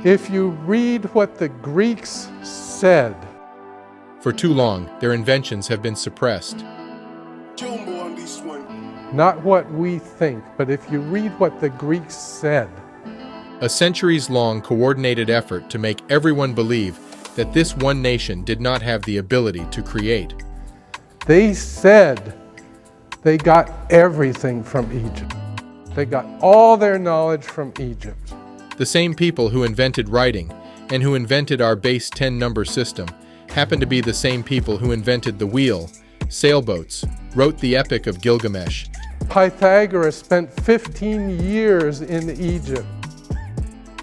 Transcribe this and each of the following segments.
If you read what the Greeks said, For too long, their inventions have been suppressed. not what we think, but if you read what the Greeks said, A centuries-long coordinated effort to make everyone believe that this one nation did not have the ability to create. they said they got everything from Egypt. They got all their knowledge from Egypt. The same people who invented writing and who invented our base 10 number system happen to be the same people who invented the wheel, sailboats, wrote the Epic of Gilgamesh, Pythagoras spent 15 years in Egypt.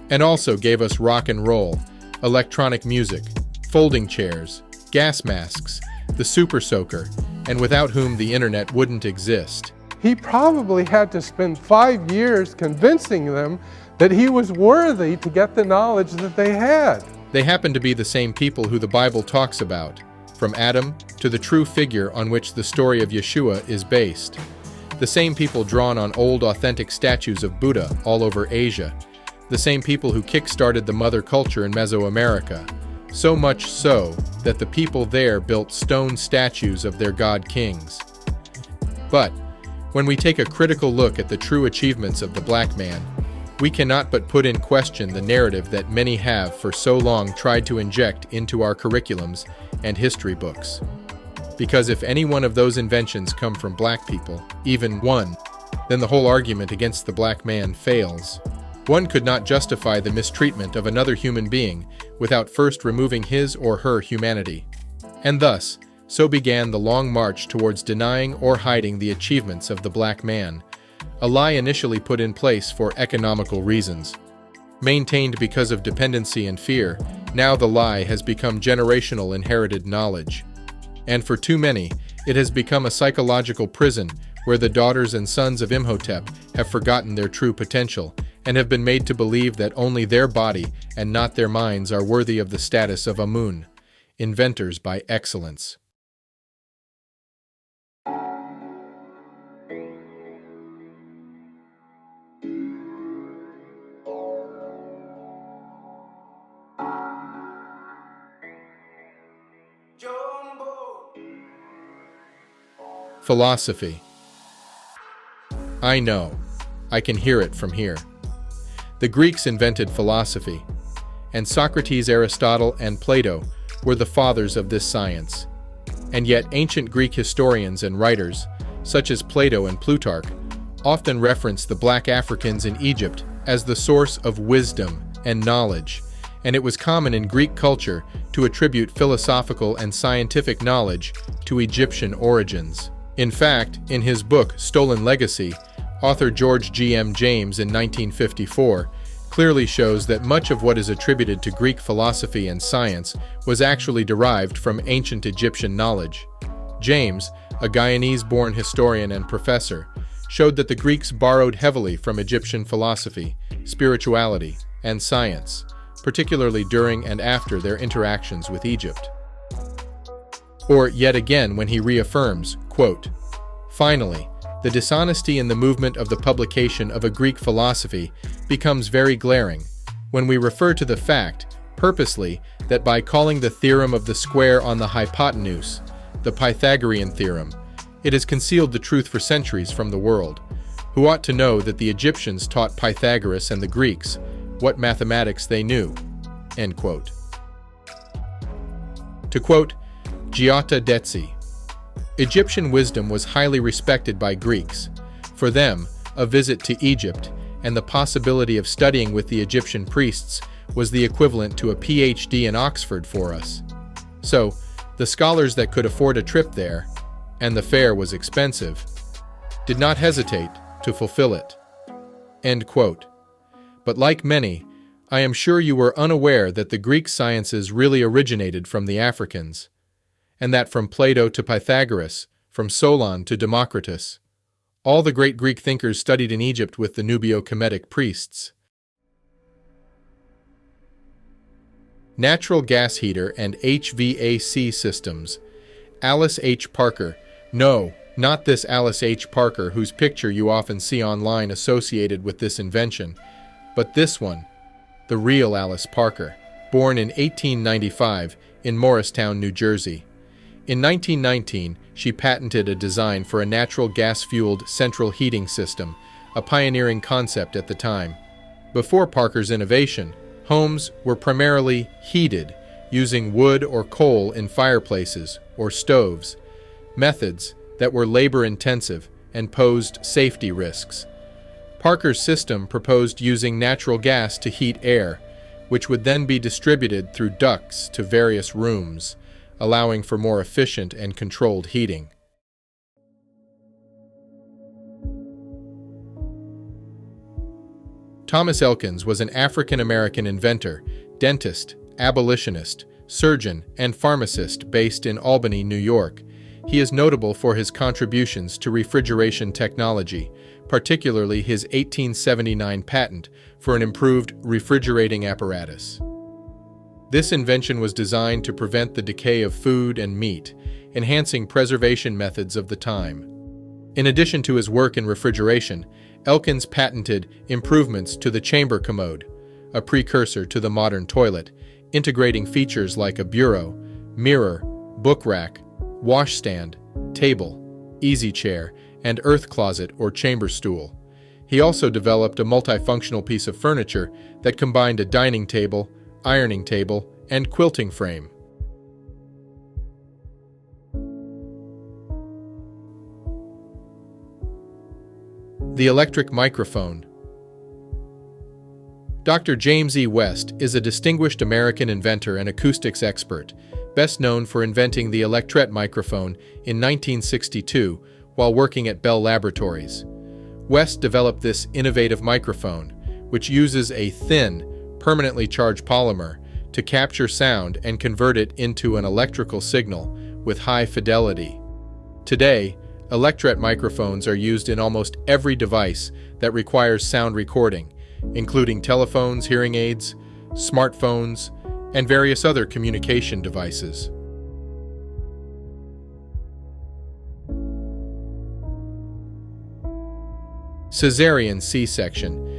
and also gave us rock and roll, electronic music, folding chairs, gas masks, the super soaker, and without whom the internet wouldn't exist. He probably had to spend 5 years convincing them that he was worthy to get the knowledge that they had. They happen to be the same people who the Bible talks about, from Adam to the true figure on which the story of Yeshua is based. The same people drawn on old authentic statues of Buddha all over Asia. The same people who kick-started the mother culture in Mesoamerica. So much so that the people there built stone statues of their god kings. But when we take a critical look at the true achievements of the black man, we cannot but put in question the narrative that many have for so long tried to inject into our curriculums and history books. Because if any one of those inventions come from black people, even one, then the whole argument against the black man fails. One could not justify the mistreatment of another human being without first removing his or her humanity. And thus, so began the long march towards denying or hiding the achievements of the black man, a lie initially put in place for economical reasons. Maintained because of dependency and fear, now the lie has become generational inherited knowledge. And for too many, it has become a psychological prison where the daughters and sons of Imhotep have forgotten their true potential and have been made to believe that only their body and not their minds are worthy of the status of Amun, inventors by excellence. Philosophy. I know. I can hear it from here. The Greeks invented philosophy, and Socrates, Aristotle, and Plato were the fathers of this science. And yet ancient Greek historians and writers, such as Plato and Plutarch, often reference the black Africans in Egypt as the source of wisdom and knowledge, and it was common in Greek culture to attribute philosophical and scientific knowledge to Egyptian origins. In fact, in his book Stolen Legacy, author George G.M. James in 1954 clearly shows that much of what is attributed to Greek philosophy and science was actually derived from ancient Egyptian knowledge. James, a Guyanese-born historian and professor, showed that the Greeks borrowed heavily from Egyptian philosophy, spirituality, and science, particularly during and after their interactions with Egypt. Or yet again when he reaffirms, quote, "Finally, the dishonesty in the movement of the publication of a Greek philosophy becomes very glaring when we refer to the fact, purposely, that by calling the theorem of the square on the hypotenuse, the Pythagorean theorem, it has concealed the truth for centuries from the world, who ought to know that the Egyptians taught Pythagoras and the Greeks what mathematics they knew." End quote. To quote Giotto Dezzi, Egyptian wisdom was highly respected by Greeks. For them, a visit to Egypt and the possibility of studying with the Egyptian priests was the equivalent to a PhD in Oxford for us. So, the scholars that could afford a trip there, and the fare was expensive, did not hesitate to fulfill it. End quote. But like many, I am sure you were unaware that the Greek sciences really originated from the Africans, and that from Plato to Pythagoras, from Solon to Democritus, all the great Greek thinkers studied in Egypt with the Nubio-Kemetic priests. Natural gas heater and HVAC systems. Alice H. Parker. No, not this Alice H. Parker whose picture you often see online associated with this invention, but this one. the real Alice Parker, born in 1895 in Morristown, New Jersey. In 1919, she patented a design for a natural gas-fueled central heating system, a pioneering concept at the time. Before Parker's innovation, homes were primarily heated using wood or coal in fireplaces or stoves, methods that were labor-intensive and posed safety risks. Parker's system proposed using natural gas to heat air, which would then be distributed through ducts to various rooms, allowing for more efficient and controlled heating. Thomas Elkins was an African-American inventor, dentist, abolitionist, surgeon, and pharmacist based in Albany, New York. He is notable for his contributions to refrigeration technology, particularly his 1879 patent for an improved refrigerating apparatus. This invention was designed to prevent the decay of food and meat, enhancing preservation methods of the time. In addition to his work in refrigeration, Elkins patented improvements to the chamber commode, a precursor to the modern toilet, integrating features like a bureau, mirror, book rack, washstand, table, easy chair, and earth closet or chamber stool. He also developed a multifunctional piece of furniture that combined a dining table, ironing table, and quilting frame. The electric microphone. Dr. James E. West is a distinguished American inventor and acoustics expert, best known for inventing the electret microphone in 1962 while working at Bell Laboratories. West developed this innovative microphone, which uses a thin, permanently charged polymer to capture sound and convert it into an electrical signal with high fidelity. Today, electret microphones are used in almost every device that requires sound recording, including telephones, hearing aids, smartphones, and various other communication devices. Caesarean C-section.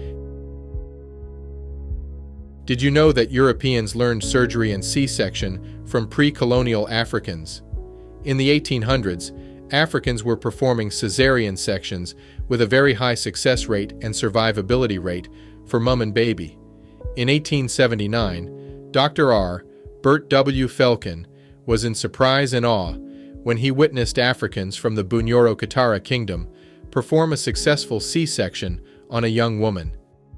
Did you know that Europeans learned surgery and C-section from pre-colonial Africans? In the 1800s, Africans were performing caesarean sections with a very high success rate and survivability rate for mom and baby. In 1879, Dr. R. Bert W. Felkin was in surprise and awe when he witnessed Africans from the Bunyoro-Katara kingdom perform a successful C-section on a young woman.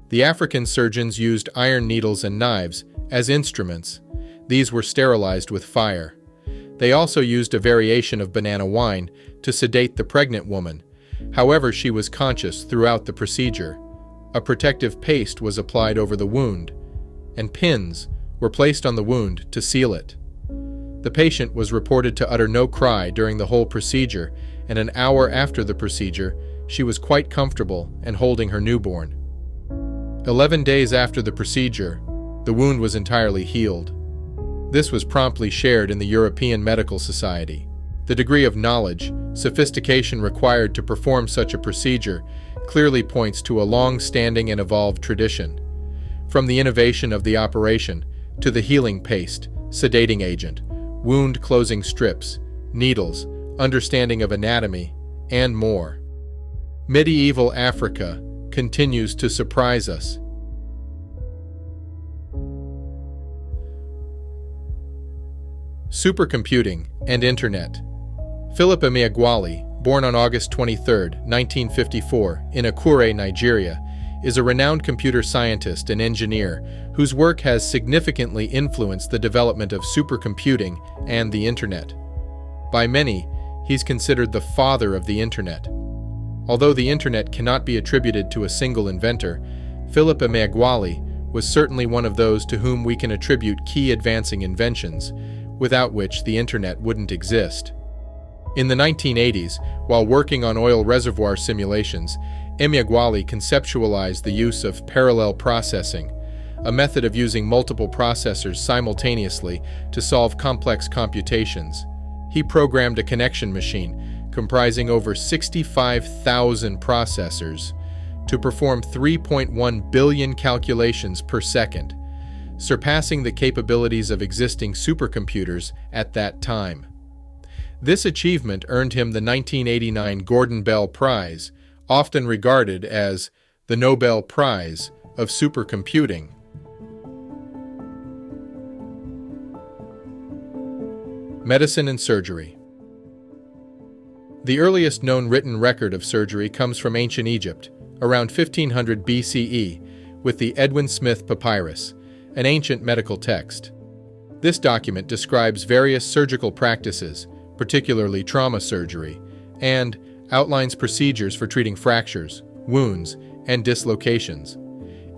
The African surgeons used iron needles and knives as instruments. These were sterilized with fire. They also used a variation of banana wine to sedate the pregnant woman. However, she was conscious throughout the procedure. A protective paste was applied over the wound, and pins were placed on the wound to seal it. The patient was reported to utter no cry during the whole procedure, and an hour after the procedure, she was quite comfortable and holding her newborn. 11 days after the procedure, the wound was entirely healed. This was promptly shared in the European Medical Society. The degree of knowledge, sophistication required to perform such a procedure clearly points to a long-standing and evolved tradition. From the innovation of the operation to the healing paste, sedating agent, wound closing strips, needles, understanding of anatomy, and more. Medieval Africa continues to surprise us. Supercomputing and Internet. Philip Emeagwali, born on August 23, 1954, in Akure, Nigeria, is a renowned computer scientist and engineer whose work has significantly influenced the development of supercomputing and the Internet. By many, he's considered the father of the Internet. Although the Internet cannot be attributed to a single inventor, Philip Emeagwali was certainly one of those to whom we can attribute key advancing inventions, without which the Internet wouldn't exist. In the 1980s, while working on oil reservoir simulations, Emeagwali conceptualized the use of parallel processing, a method of using multiple processors simultaneously to solve complex computations. He programmed a connection machine comprising over 65,000 processors to perform 3.1 billion calculations per second, surpassing the capabilities of existing supercomputers at that time. This achievement earned him the 1989 Gordon Bell Prize, often regarded as the Nobel Prize of supercomputing. Medicine and surgery. The earliest known written record of surgery comes from ancient Egypt, around 1500 BCE, with the Edwin Smith Papyrus, an ancient medical text. This document describes various surgical practices, particularly trauma surgery, and outlines procedures for treating fractures, wounds, and dislocations.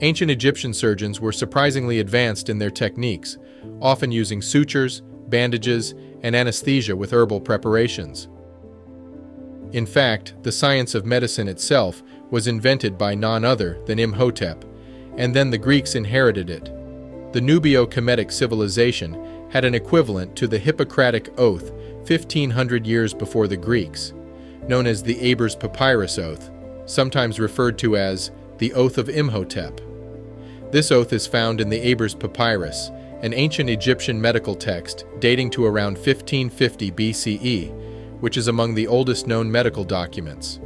Ancient Egyptian surgeons were surprisingly advanced in their techniques, often using sutures, bandages, and anesthesia with herbal preparations. In fact, the science of medicine itself was invented by none other than Imhotep, and then the Greeks inherited it. The Nubio-Kemetic civilization had an equivalent to the Hippocratic Oath 1500 years before the Greeks, known as the Ebers Papyrus Oath, sometimes referred to as the Oath of Imhotep. This oath is found in the Ebers Papyrus, an ancient Egyptian medical text dating to around 1550 BCE, which is among the oldest known medical documents.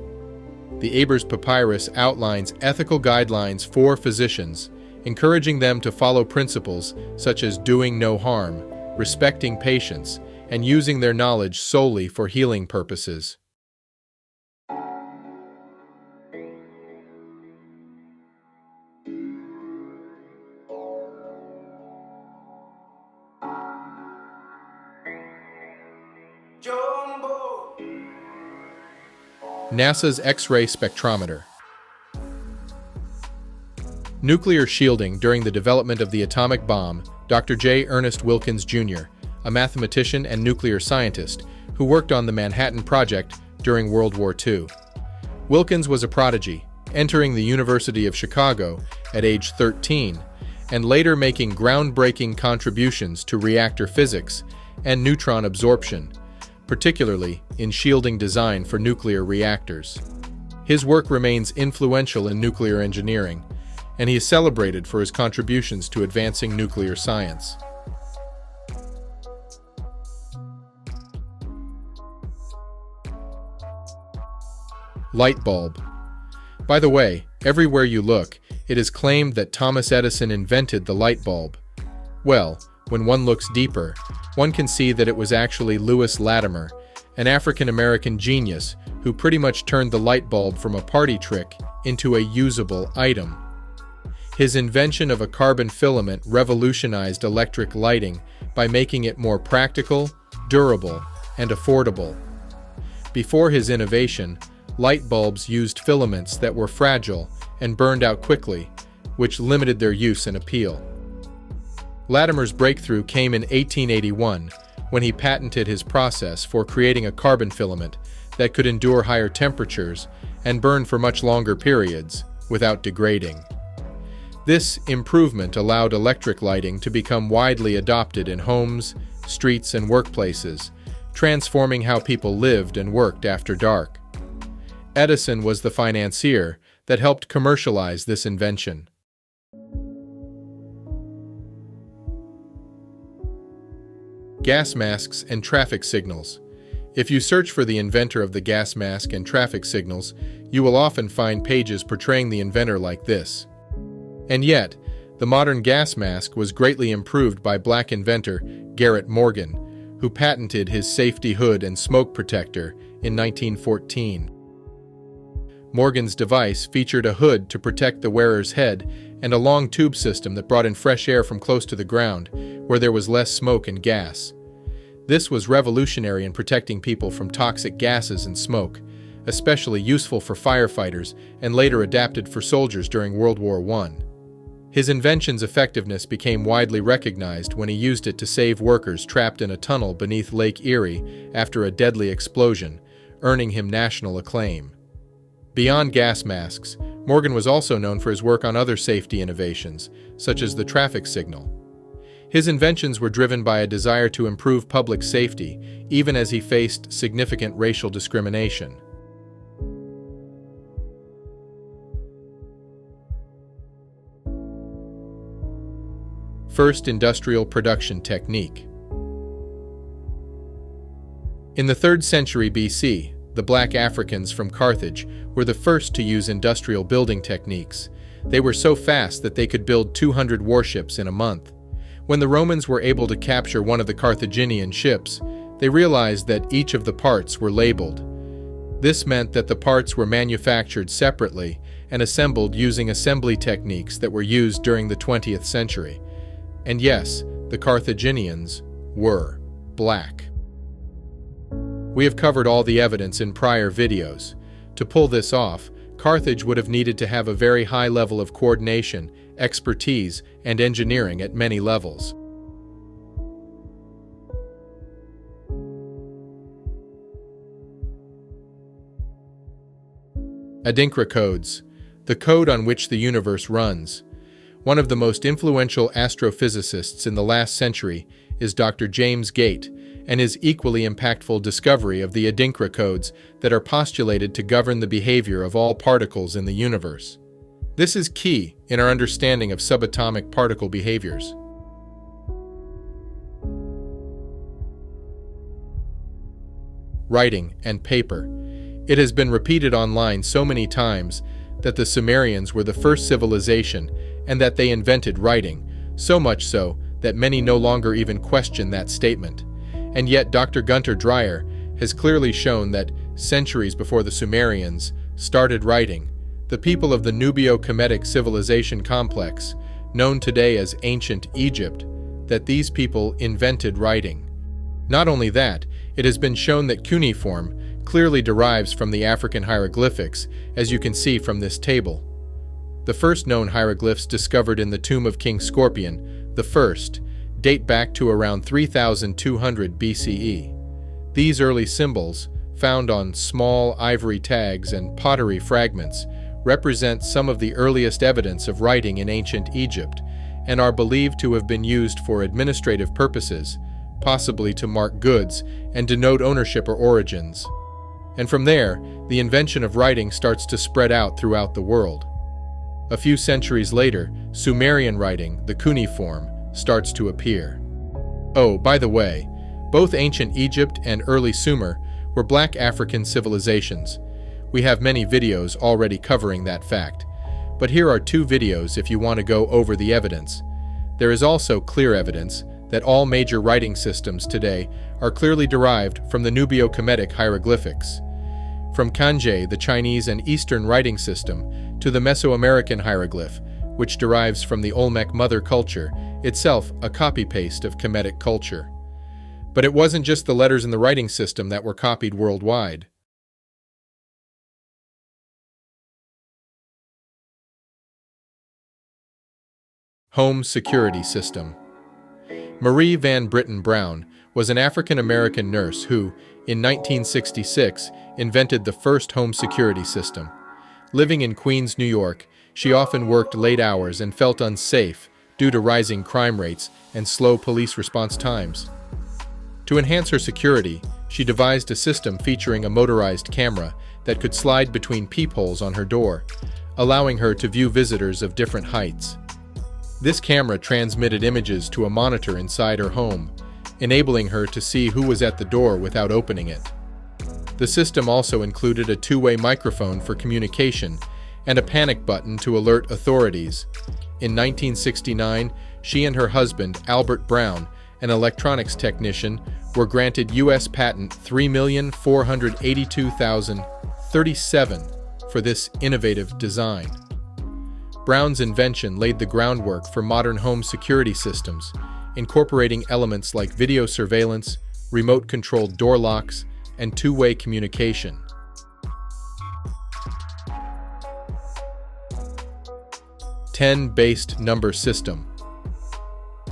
The Ebers Papyrus outlines ethical guidelines for physicians, encouraging them to follow principles such as doing no harm, respecting patients, and using their knowledge solely for healing purposes. NASA's X-ray spectrometer. Nuclear shielding. During the development of the atomic bomb, Dr. J. Ernest Wilkins, Jr., a mathematician and nuclear scientist who worked on the Manhattan Project during World War II. Wilkins was a prodigy, entering the University of Chicago at age 13, and later making groundbreaking contributions to reactor physics and neutron absorption, particularly in shielding design for nuclear reactors. His work remains influential in nuclear engineering, and he is celebrated for his contributions to advancing nuclear science. Light bulb. By the way, everywhere you look, it is claimed that Thomas Edison invented the light bulb. Well, when one looks deeper, one can see that it was actually Lewis Latimer, an African-American genius who pretty much turned the light bulb from a party trick into a usable item. His invention of a carbon filament revolutionized electric lighting by making it more practical, durable, and affordable. Before his innovation, light bulbs used filaments that were fragile and burned out quickly, which limited their use and appeal. Latimer's breakthrough came in 1881 when he patented his process for creating a carbon filament that could endure higher temperatures and burn for much longer periods without degrading. This improvement allowed electric lighting to become widely adopted in homes, streets, and workplaces, transforming how people lived and worked after dark. Edison was the financier that helped commercialize this invention. Gas masks and traffic signals. If you search for the inventor of the gas mask and traffic signals, you will often find pages portraying the inventor like this. And yet, the modern gas mask was greatly improved by black inventor Garrett Morgan, who patented his safety hood and smoke protector in 1914. Morgan's device featured a hood to protect the wearer's head and a long tube system that brought in fresh air from close to the ground, where there was less smoke and gas. This was revolutionary in protecting people from toxic gases and smoke, especially useful for firefighters and later adapted for soldiers during World War I. His invention's effectiveness became widely recognized when he used it to save workers trapped in a tunnel beneath Lake Erie after a deadly explosion, earning him national acclaim. Beyond gas masks, Morgan was also known for his work on other safety innovations, such as the traffic signal. His inventions were driven by a desire to improve public safety, even as he faced significant racial discrimination. first industrial production technique. In the 3rd century BC, the black Africans from Carthage were the first to use industrial building techniques. They were so fast that they could build 200 warships in a month. When the Romans were able to capture one of the Carthaginian ships, they realized that each of the parts were labeled. This meant that the parts were manufactured separately and assembled using assembly techniques that were used during the 20th century. And yes, the Carthaginians were black. We have covered all the evidence in prior videos. To pull this off, Carthage would have needed to have a very high level of coordination, expertise, and engineering at many levels. Adinkra codes, the code on which the universe runs. One of the most influential astrophysicists in the last century is Dr. James Gate, and his equally impactful discovery of the Adinkra codes that are postulated to govern the behavior of all particles in the universe. This is key in our understanding of subatomic particle behaviors. Writing and paper. It has been repeated online so many times that the Sumerians were the first civilization and that they invented writing, so much so that many no longer even question that statement. And yet Dr. Gunter Dreyer has clearly shown that centuries before the Sumerians started writing, the people of the Nubio-Kemetic civilization complex, known today as ancient Egypt, that these people invented writing. Not only that, it has been shown that cuneiform clearly derives from the African hieroglyphics, as you can see from this table. The first known hieroglyphs discovered in the tomb of King Scorpion, the first, date back to around 3200 BCE. These early symbols, found on small ivory tags and pottery fragments, represent some of the earliest evidence of writing in ancient Egypt and are believed to have been used for administrative purposes, possibly to mark goods and denote ownership or origins. And from there, the invention of writing starts to spread out throughout the world. A few centuries later, Sumerian writing, the cuneiform, starts to appear. Oh, by the way, both ancient Egypt and early Sumer were black African civilizations. We have many videos already covering that fact, but here are 2 videos if you want to go over the evidence. There is also clear evidence that all major writing systems today are clearly derived from the Nubio-Kemetic hieroglyphics. From Kanji, the Chinese and Eastern writing system, to the Mesoamerican hieroglyph, which derives from the Olmec mother culture, itself a copy-paste of Kemetic culture. But it wasn't just the letters in the writing system that were copied worldwide. Home security system. Marie Van Britten Brown was an African-American nurse who, in 1966, invented the first home security system. Living in Queens, New York, she often worked late hours and felt unsafe due to rising crime rates and slow police response times. To enhance her security, she devised a system featuring a motorized camera that could slide between peepholes on her door, allowing her to view visitors of different heights. This camera transmitted images to a monitor inside her home, enabling her to see who was at the door without opening it. The system also included a 2-way microphone for communication and a panic button to alert authorities. In 1969, she and her husband, Albert Brown, an electronics technician, were granted U.S. Patent 3,482,037 for this innovative design. Brown's invention laid the groundwork for modern home security systems, incorporating elements like video surveillance, remote-controlled door locks, and 2-way communication. Ten-based number system.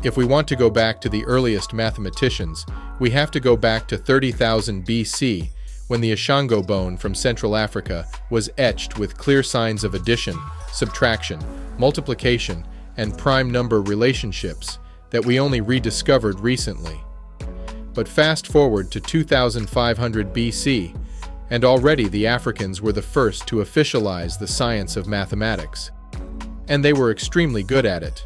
If we want to go back to the earliest mathematicians, we have to go back to 30,000 BC, when the Ashango bone from Central Africa was etched with clear signs of addition, subtraction, multiplication, and prime number relationships that we only rediscovered recently. But fast forward to 2500 BC, and already the Africans were the first to officialize the science of mathematics. And they were extremely good at it.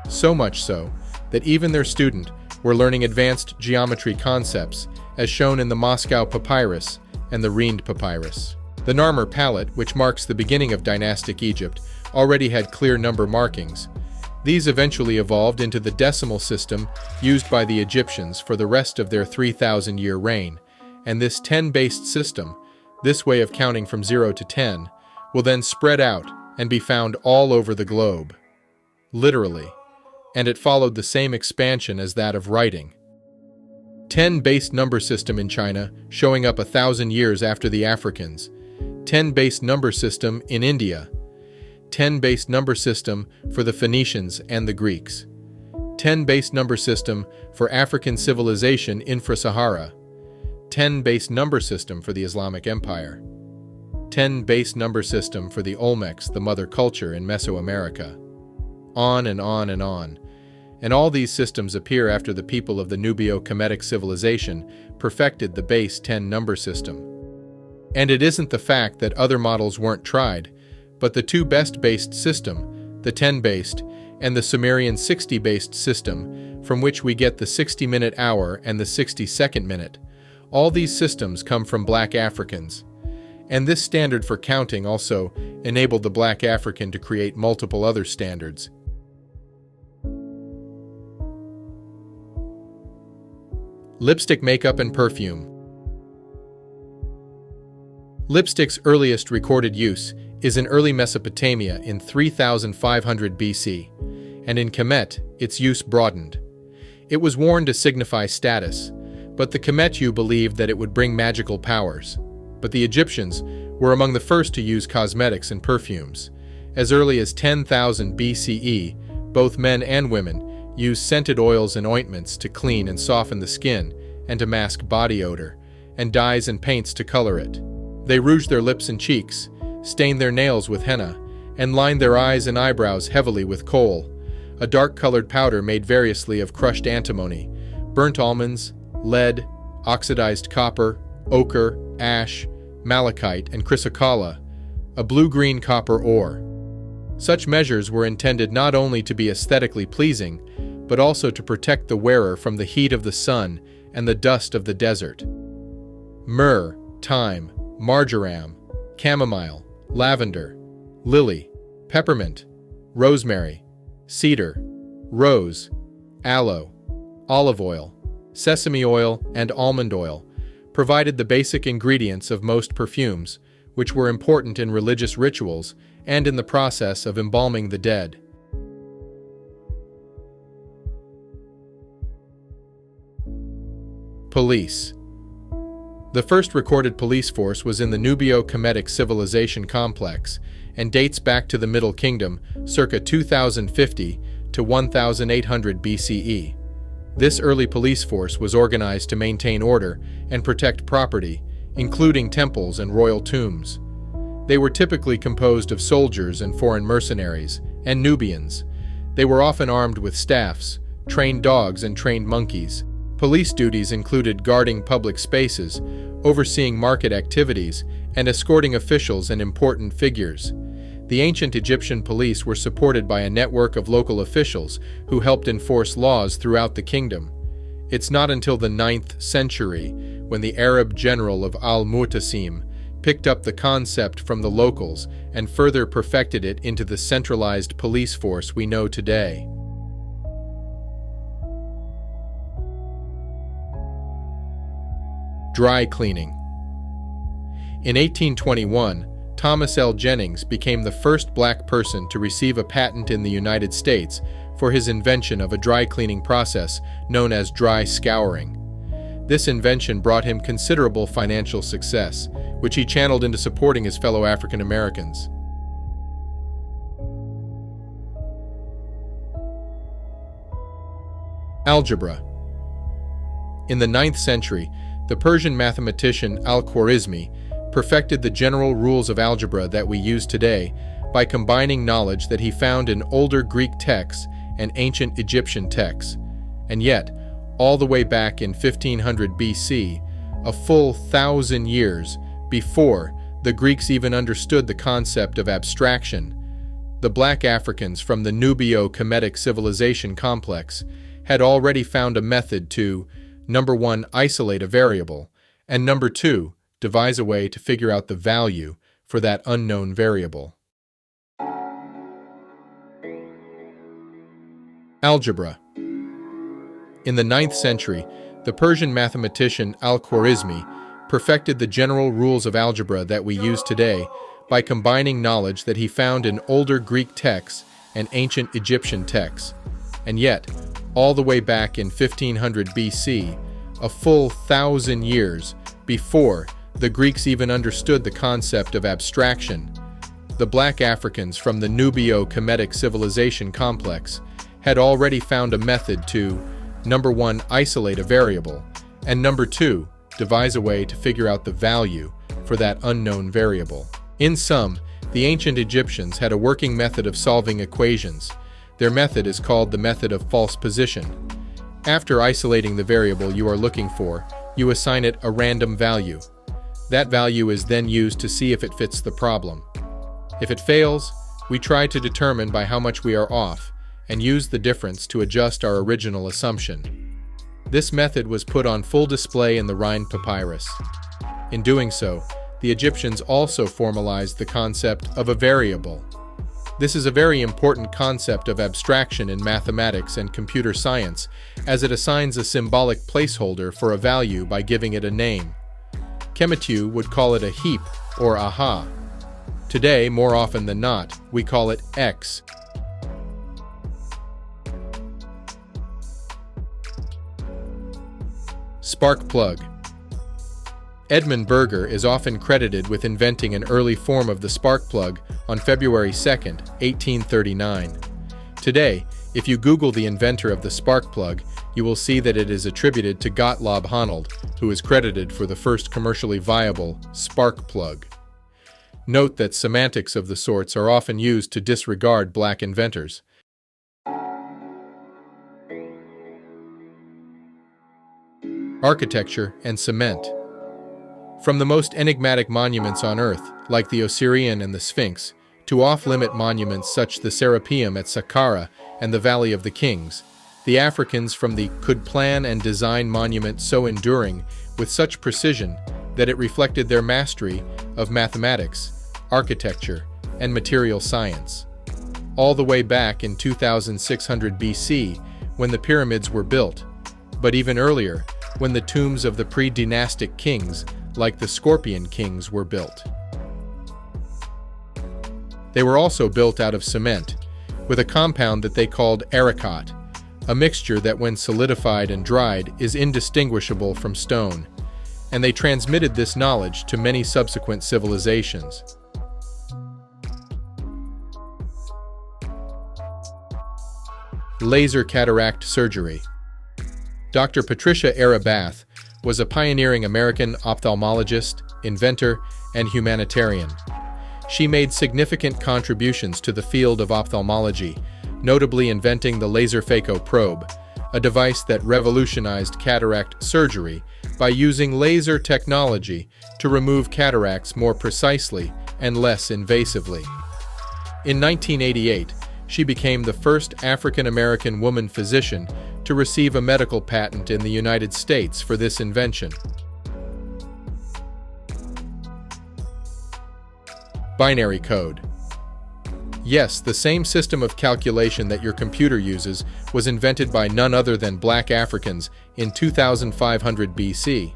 So much so that even their students were learning advanced geometry concepts, as shown in the Moscow Papyrus and the Rhind Papyrus. The Narmer palette, which marks the beginning of dynastic Egypt, already had clear number markings. These eventually evolved into the decimal system used by the Egyptians for the rest of their 3,000-year reign, and this 10-based system, this way of counting from 0 to 10, will then spread out and be found all over the globe. Literally. And it followed the same expansion as that of writing. 10-based number system in China, showing up 1,000 years after the Africans. 10-based number system in India. 10-based number system for the Phoenicians and the Greeks. 10-based number system for African civilization infra-Sahara. 10-based number system for the Islamic Empire. 10-based number system for the Olmecs, the mother culture in Mesoamerica. On and on and on. And all these systems appear after the people of the Nubio-Kemetic civilization perfected the base 10 number system. And it isn't the fact that other models weren't tried, but the two best-based system, the 10-based, and the Sumerian 60-based system, from which we get the 60-minute hour and the 60-second minute. All these systems come from Black Africans. And this standard for counting also enabled the Black African to create multiple other standards. Lipstick, makeup, and perfume. Lipstick's earliest recorded use is in early Mesopotamia in 3500 BC, and in Kemet, its use broadened. It was worn to signify status, but the Kemetu believed that it would bring magical powers. But the Egyptians were among the first to use cosmetics and perfumes. As early as 10,000 BCE, both men and women used scented oils and ointments to clean and soften the skin and to mask body odor, and dyes and paints to color it. They rouged their lips and cheeks, stained their nails with henna, and lined their eyes and eyebrows heavily with kohl, a dark-colored powder made variously of crushed antimony, burnt almonds, lead, oxidized copper, ochre, ash, malachite, and chrysocolla, a blue-green copper ore. Such measures were intended not only to be aesthetically pleasing, but also to protect the wearer from the heat of the sun and the dust of the desert. Myrrh, thyme, marjoram, chamomile, lavender, lily, peppermint, rosemary, cedar, rose, aloe, olive oil, sesame oil, and almond oil provided the basic ingredients of most perfumes, which were important in religious rituals and in the process of embalming the dead. Police. The first recorded police force was in the Nubio-Kemetic civilization complex and dates back to the Middle Kingdom, circa 2050 to 1800 BCE. This early police force was organized to maintain order and protect property, including temples and royal tombs. They were typically composed of soldiers and foreign mercenaries, and Nubians. They were often armed with staffs, trained dogs, and trained monkeys. Police duties included guarding public spaces, overseeing market activities, and escorting officials and important figures. The ancient Egyptian police were supported by a network of local officials who helped enforce laws throughout the kingdom. It's not until the 9th century, when the Arab general of Al-Mu'tasim picked up the concept from the locals and further perfected it into the centralized police force we know today. Dry cleaning. In 1821, Thomas L. Jennings became the first black person to receive a patent in the United States for his invention of a dry cleaning process known as dry scouring. This invention brought him considerable financial success, which he channeled into supporting his fellow African Americans. Algebra. In the 9th century, the Persian mathematician Al-Khwarizmi perfected the general rules of algebra that we use today by combining knowledge that he found in older Greek texts and ancient Egyptian texts. And yet, all the way back in 1500 BC, a full 1,000 years before the Greeks even understood the concept of abstraction, the Black Africans from the Nubio-Kemetic civilization complex had already found a method to, number 1, isolate a variable, and number 2, devise a way to figure out the value for that unknown variable. Algebra. In the 9th century, the Persian mathematician Al-Khwarizmi perfected the general rules of algebra that we use today by combining knowledge that he found in older Greek texts and ancient Egyptian texts. And yet, all the way back in 1500 BC, a full 1,000 years before the Greeks even understood the concept of abstraction, the black Africans from the Nubio-Kemetic civilization complex had already found a method to, number 1, isolate a variable, and number 2, devise a way to figure out the value for that unknown variable. In sum, the ancient Egyptians had a working method of solving equations. Their method is called the method of false position. After isolating the variable you are looking for, you assign it a random value. That value is then used to see if it fits the problem. If it fails, we try to determine by how much we are off, and use the difference to adjust our original assumption. This method was put on full display in the Rhind papyrus. In doing so, the Egyptians also formalized the concept of a variable. This is a very important concept of abstraction in mathematics and computer science, as it assigns a symbolic placeholder for a value by giving it a name. Kemetu would call it a heap or aha. Today, more often than not, we call it X. Spark plug. Edmund Berger is often credited with inventing an early form of the spark plug on February 2, 1839. Today, if you Google the inventor of the spark plug, you will see that it is attributed to Gottlob Honnold, who is credited for the first commercially viable spark plug. Note that semantics of the sorts are often used to disregard black inventors. Architecture and cement. From the most enigmatic monuments on Earth, like the Osirian and the Sphinx, to off-limit monuments such as the Serapeum at Saqqara and the Valley of the Kings, the Africans from the could plan and design monuments so enduring with such precision that it reflected their mastery of mathematics, architecture, and material science. All the way back in 2600 BC, when the pyramids were built, but even earlier, when the tombs of the pre-dynastic kings, like the Scorpion kings, were built. They were also built out of cement, with a compound that they called arecat, a mixture that when solidified and dried is indistinguishable from stone, and they transmitted this knowledge to many subsequent civilizations. Laser cataract surgery. Dr. Patricia Arabath was a pioneering American ophthalmologist, inventor, and humanitarian. She made significant contributions to the field of ophthalmology, notably inventing the laser phaco probe, a device that revolutionized cataract surgery by using laser technology to remove cataracts more precisely and less invasively. In 1988, she became the first African-American woman physician to receive a medical patent in the United States for this invention. Binary code. Yes, the same system of calculation that your computer uses was invented by none other than black Africans in 2500 BC.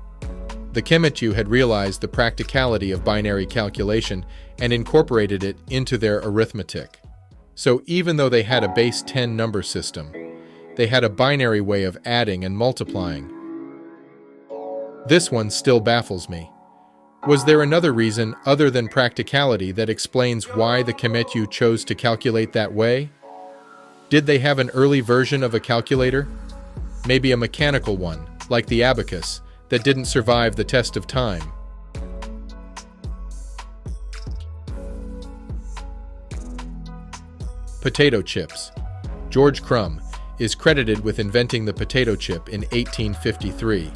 The Kemetu had realized the practicality of binary calculation and incorporated it into their arithmetic. So even though they had a base 10 number system, they had a binary way of adding and multiplying. This one still baffles me. Was there another reason other than practicality that explains why the Kemetu chose to calculate that way? Did they have an early version of a calculator? Maybe a mechanical one, like the abacus, that didn't survive the test of time. Potato chips. George Crumb is credited with inventing the potato chip in 1853.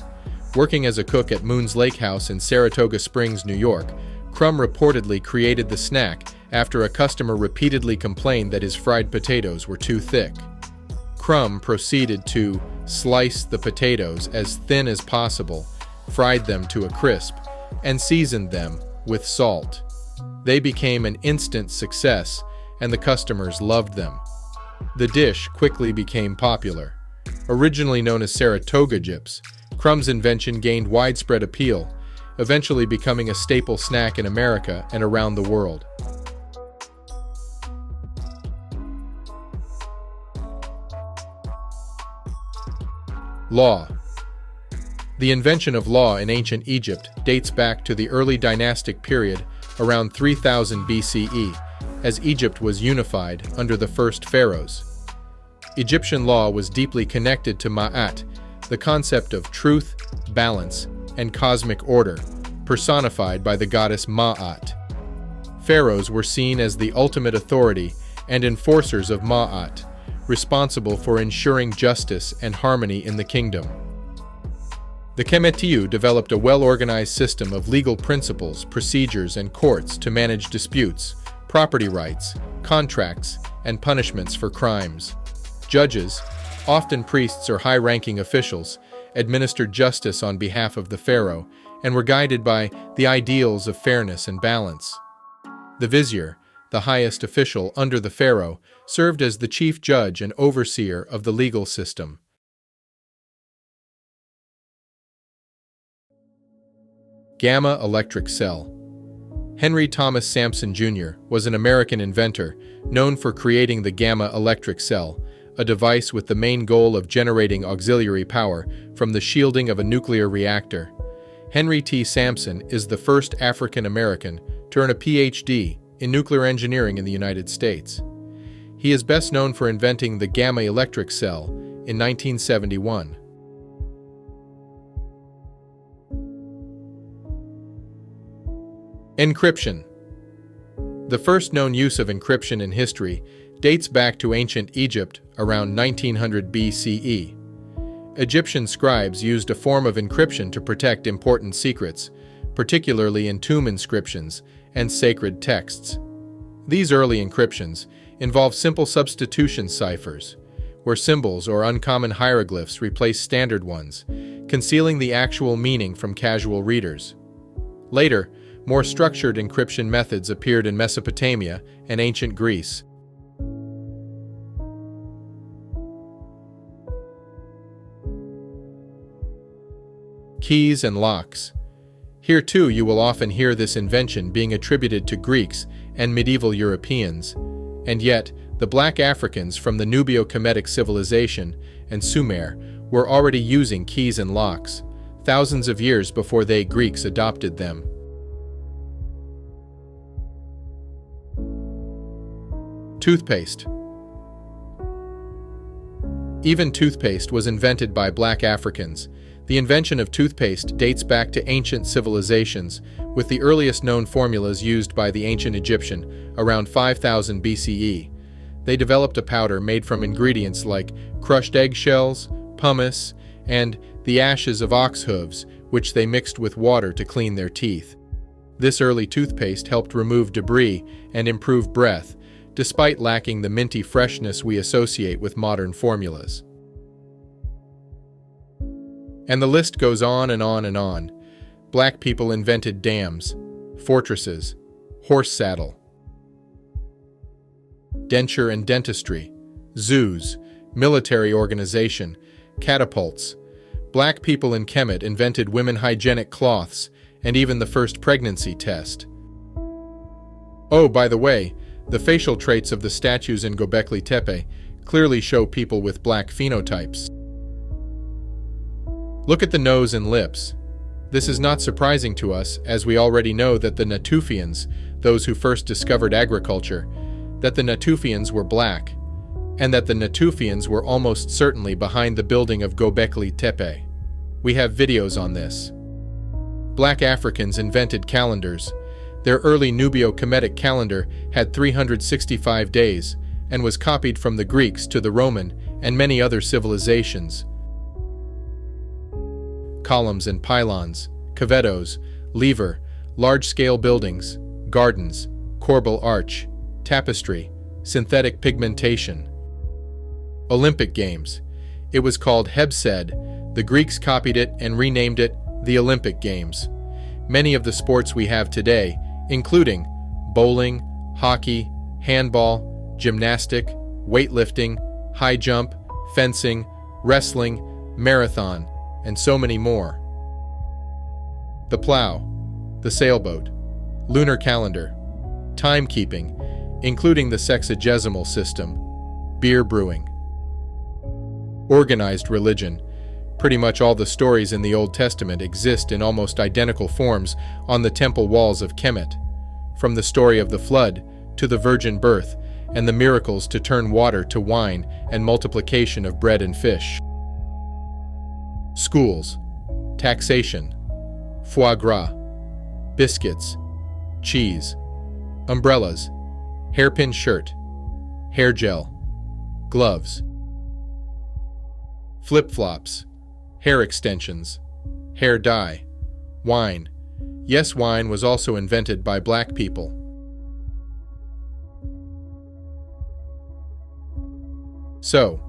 Working as a cook at Moon's Lake House in Saratoga Springs, New York, Crumb reportedly created the snack after a customer repeatedly complained that his fried potatoes were too thick. Crumb proceeded to slice the potatoes as thin as possible, fried them to a crisp, and seasoned them with salt. They became an instant success, and the customers loved them. The dish quickly became popular. Originally known as Saratoga chips, Crumb's invention gained widespread appeal, eventually becoming a staple snack in America and around the world. Law. The invention of law in ancient Egypt dates back to the early dynastic period around 3000 BCE, as Egypt was unified under the first pharaohs. Egyptian law was deeply connected to Ma'at, the concept of truth, balance, and cosmic order, personified by the goddess Ma'at. Pharaohs were seen as the ultimate authority and enforcers of Ma'at, responsible for ensuring justice and harmony in the kingdom. The Kemetiu developed a well-organized system of legal principles, procedures, and courts to manage disputes, property rights, contracts, and punishments for crimes. Judges, often priests or high-ranking officials, administered justice on behalf of the pharaoh and were guided by the ideals of fairness and balance. The vizier, the highest official under the pharaoh, served as the chief judge and overseer of the legal system. Gamma electric cell. Henry Thomas Sampson Jr. was an American inventor known for creating the gamma electric cell, a device with the main goal of generating auxiliary power from the shielding of a nuclear reactor. Henry T. Sampson is the first African American to earn a PhD in nuclear engineering in the United States. He is best known for inventing the gamma electric cell in 1971. Encryption. The first known use of encryption in history dates back to ancient Egypt around 1900 BCE. Egyptian scribes used a form of encryption to protect important secrets, particularly in tomb inscriptions and sacred texts. These early encryptions involve simple substitution ciphers, where symbols or uncommon hieroglyphs replace standard ones, concealing the actual meaning from casual readers. Later, more structured encryption methods appeared in Mesopotamia and ancient Greece. Keys and locks. Here too you will often hear this invention being attributed to Greeks and medieval Europeans, and yet the black Africans from the Nubio-Kemetic civilization and Sumer were already using keys and locks, thousands of years before they Greeks adopted them. Toothpaste. Even toothpaste was invented by black Africans. The invention of toothpaste dates back to ancient civilizations, with the earliest known formulas used by the ancient Egyptian around 5000 BCE. They developed a powder made from ingredients like crushed eggshells, pumice, and the ashes of ox hooves, which they mixed with water to clean their teeth. This early toothpaste helped remove debris and improve breath, despite lacking the minty freshness we associate with modern formulas. And the list goes on and on and on. Black people invented dams, fortresses, horse saddle, denture and dentistry, zoos, military organization, catapults. Black people in Kemet invented women hygienic cloths and even the first pregnancy test. Oh, by the way, the facial traits of the statues in Göbekli Tepe clearly show people with black phenotypes. Look at the nose and lips. This is not surprising to us, as we already know that the Natufians, those who first discovered agriculture, that the Natufians were black, and that the Natufians were almost certainly behind the building of Göbekli Tepe. We have videos on this. Black Africans invented calendars. Their early Nubio-Kemetic calendar had 365 days and was copied from the Greeks to the Roman and many other civilizations. Columns and pylons, cavetos, lever, large-scale buildings, gardens, corbel arch, tapestry, synthetic pigmentation. Olympic Games. It was called Hebsed. The Greeks copied it and renamed it the Olympic Games. Many of the sports we have today, including bowling, hockey, handball, gymnastic, weightlifting, high jump, fencing, wrestling, marathon, and so many more. The plow, the sailboat, lunar calendar, timekeeping, including the sexagesimal system, beer brewing. Organized religion. Pretty much all the stories in the Old Testament exist in almost identical forms on the temple walls of Kemet, from the story of the flood to the virgin birth and the miracles to turn water to wine and multiplication of bread and fish. Schools, taxation, foie gras, biscuits, cheese, umbrellas, hairpin shirt, hair gel, gloves, flip-flops, hair extensions, hair dye, wine. Yes, wine was also invented by black people. So,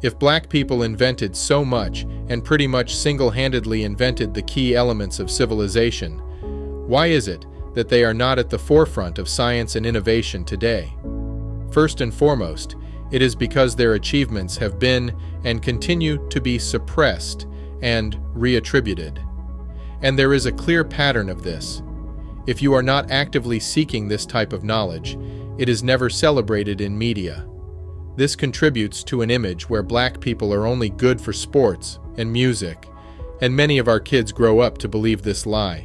if black people invented so much and pretty much single-handedly invented the key elements of civilization, why is it that they are not at the forefront of science and innovation today? First and foremost, it is because their achievements have been and continue to be suppressed and reattributed. And there is a clear pattern of this. If you are not actively seeking this type of knowledge, it is never celebrated in media. This contributes to an image where black people are only good for sports and music, and many of our kids grow up to believe this lie.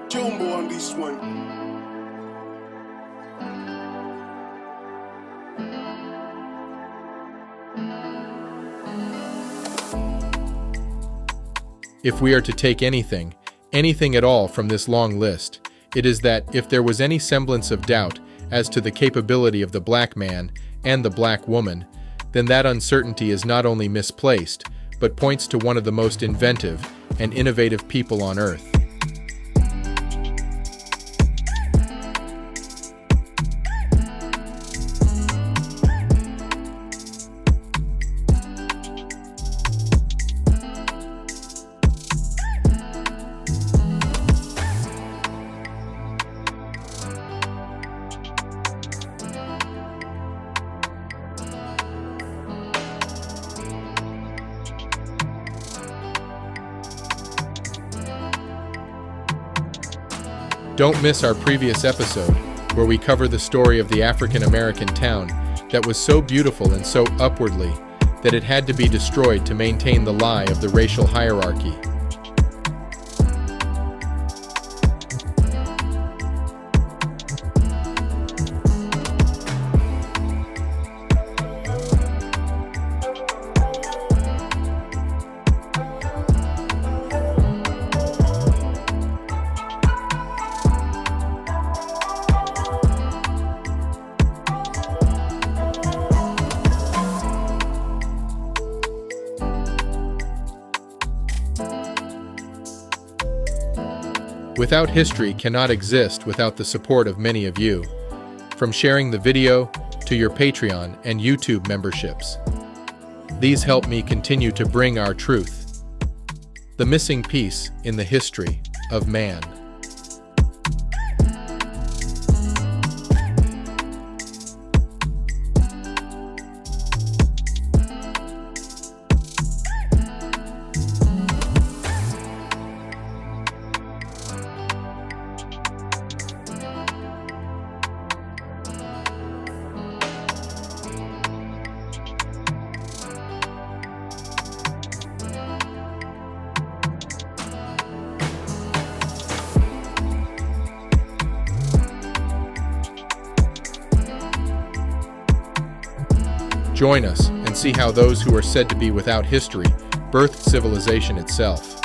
Jumbo on this one. If we are to take anything at all from this long list, it is that if there was any semblance of doubt as to the capability of the black man and the black woman, then that uncertainty is not only misplaced, but points to one of the most inventive and innovative people on earth. Don't miss our previous episode, where we cover the story of the African-American town that was so beautiful and so upwardly that it had to be destroyed to maintain the lie of the racial hierarchy. Without history cannot exist without the support of many of you, from sharing the video to your Patreon and YouTube memberships. These help me continue to bring our truth, the missing piece in the history of man. Join us and see how those who are said to be without history birthed civilization itself.